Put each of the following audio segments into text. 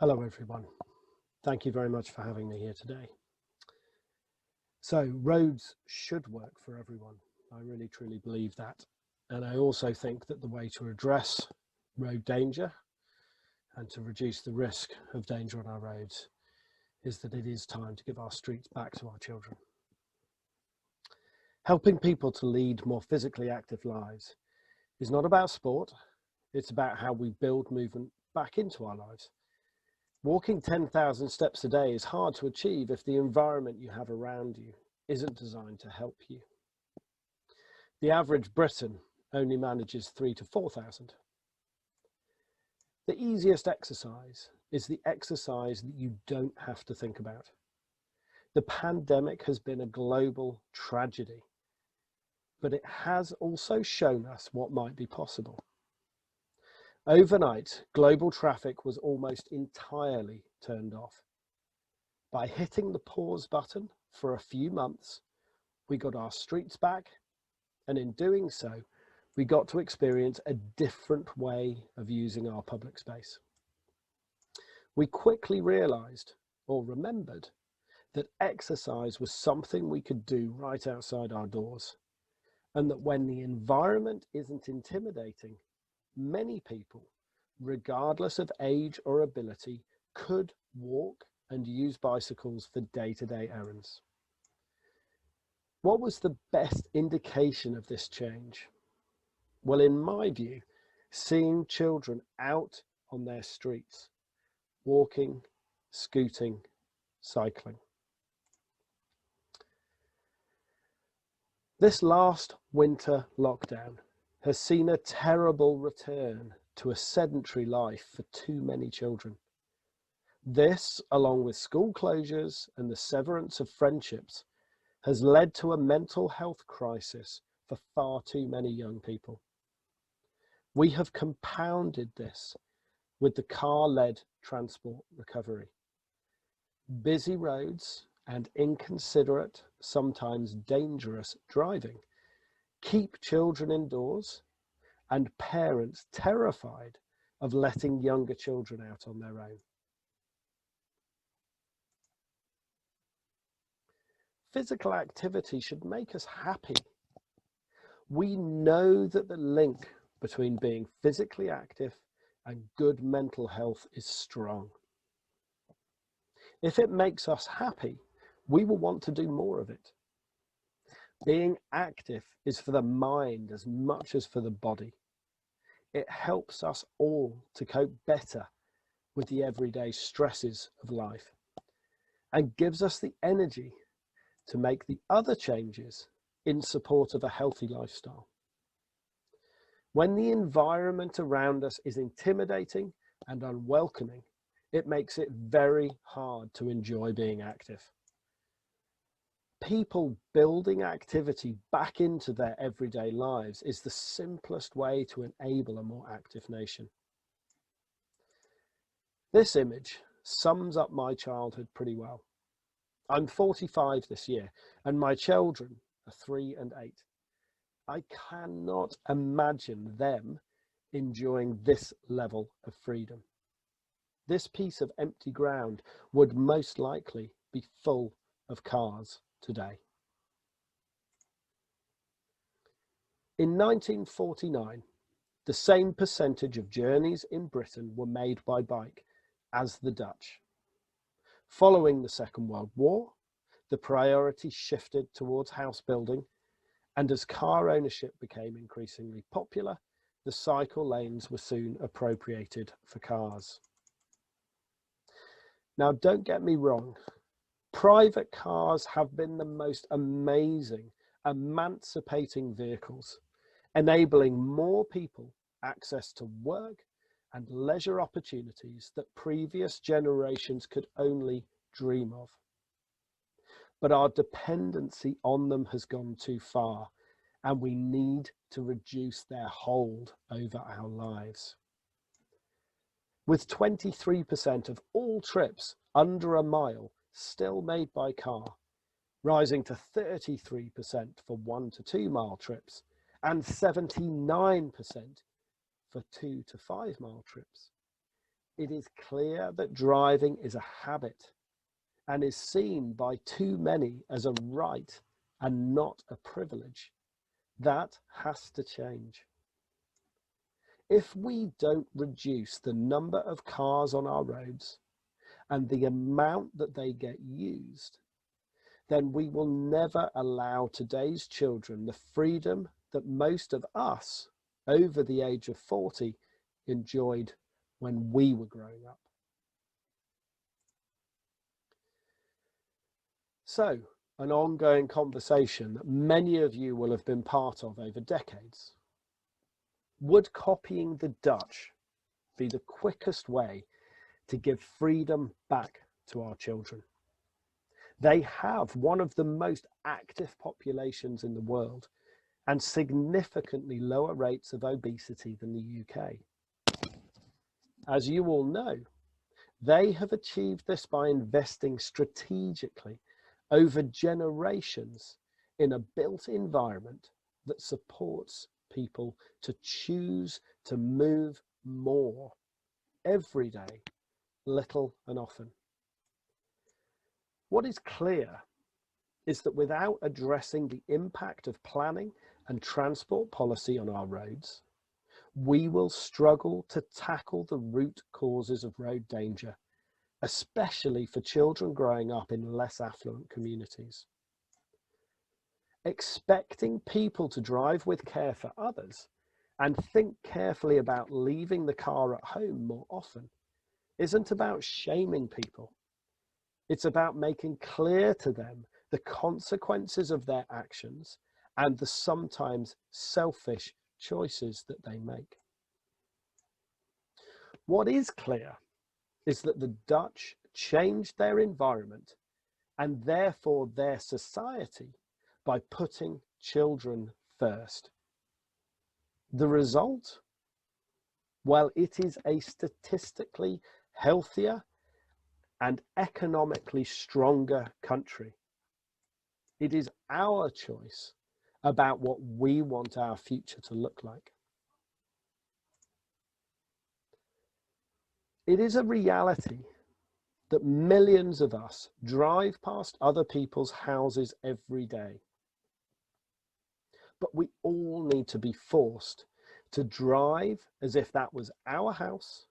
Hello everyone. Thank you very much for having me here today. So roads should work for everyone. I really truly believe that. And I also think that the way to address road danger and to reduce the risk of danger on our roads is that it is time to give our streets back to our children. Helping people to lead more physically active lives is not about sport, it's about how we build movement back into our lives. Walking 10,000 steps a day is hard to achieve if the environment you have around you isn't designed to help you. The average Briton only manages 3,000 to 4,000. The easiest exercise is the exercise that you don't have to think about. The pandemic has been a global tragedy, but it has also shown us what might be possible. Overnight, global traffic was almost entirely turned off. By hitting the pause button for a few months, we got our streets back, and in doing so, we got to experience a different way of using our public space. We quickly realized, or remembered, that exercise was something we could do right outside our doors, and that when the environment isn't intimidating, many people, regardless of age or ability, could walk and use bicycles for day-to-day errands. What was the best indication of this change? Well, in my view, seeing children out on their streets, walking, scooting, cycling. This last winter lockdown has seen a terrible return to a sedentary life for too many children. This, along with school closures and the severance of friendships, has led to a mental health crisis for far too many young people. We have compounded this with the car-led transport recovery. Busy roads and inconsiderate, sometimes dangerous driving keep children indoors and parents terrified of letting younger children out on their own. Physical activity should make us happy. We know that the link between being physically active and good mental health is strong. If it makes us happy, we will want to do more of it. Being active is for the mind as much as for the body. It helps us all to cope better with the everyday stresses of life and gives us the energy to make the other changes in support of a healthy lifestyle. When the environment around us is intimidating and unwelcoming, it makes it very hard to enjoy being active. People building activity back into their everyday lives is the simplest way to enable a more active nation. This image sums up my childhood pretty well. I'm 45 this year, and my children are 3 and 8. I cannot imagine them enjoying this level of freedom. This piece of empty ground would most likely be full of cars today. In 1949, the same percentage of journeys in Britain were made by bike as the Dutch. Following the Second World War, the priority shifted towards house building, and as car ownership became increasingly popular, the cycle lanes were soon appropriated for cars. Now, don't get me wrong, private cars have been the most amazing, emancipating vehicles, enabling more people access to work and leisure opportunities that previous generations could only dream of. But our dependency on them has gone too far, and we need to reduce their hold over our lives. With 23% of all trips under a mile still made by car, rising to 33% for 1 to 2 mile trips and 79% for 2 to 5 mile trips, It is clear that driving is a habit and is seen by too many as a right and not a privilege. That has to change. If we don't reduce the number of cars on our roads and the amount that they get used, then we will never allow today's children the freedom that most of us over the age of 40 enjoyed when we were growing up. So, an ongoing conversation that many of you will have been part of over decades. Would copying the Dutch be the quickest way to give freedom back to our children? They have one of the most active populations in the world and significantly lower rates of obesity than the UK. As you all know, they have achieved this by investing strategically over generations in a built environment that supports people to choose to move more every day, little and often. What is clear is that without addressing the impact of planning and transport policy on our roads, we will struggle to tackle the root causes of road danger, especially for children growing up in less affluent communities. Expecting people to drive with care for others and think carefully about leaving the car at home more often isn't about shaming people. It's about making clear to them the consequences of their actions and the sometimes selfish choices that they make. What is clear is that the Dutch changed their environment and therefore their society by putting children first. The result? Well, it is a statistically healthier and economically stronger country. It is our choice about what we want our future to look like. It is a reality that millions of us drive past other people's houses every day. But we all need to be forced to drive as if that was our house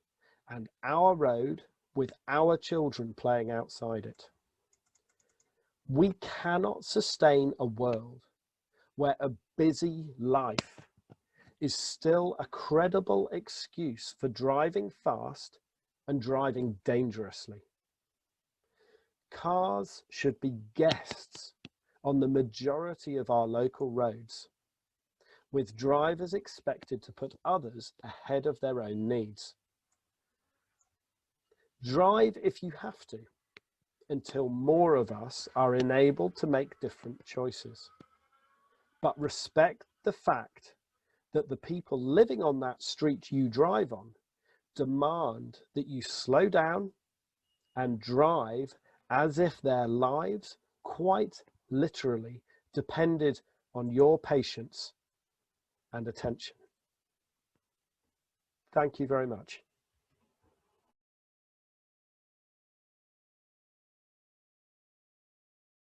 and our road with our children playing outside it. We cannot sustain a world where a busy life is still a credible excuse for driving fast and driving dangerously. Cars should be guests on the majority of our local roads, with drivers expected to put others ahead of their own needs. Drive if you have to, until more of us are enabled to make different choices. But respect the fact that the people living on that street you drive on demand that you slow down and drive as if their lives quite literally depended on your patience and attention. Thank you very much.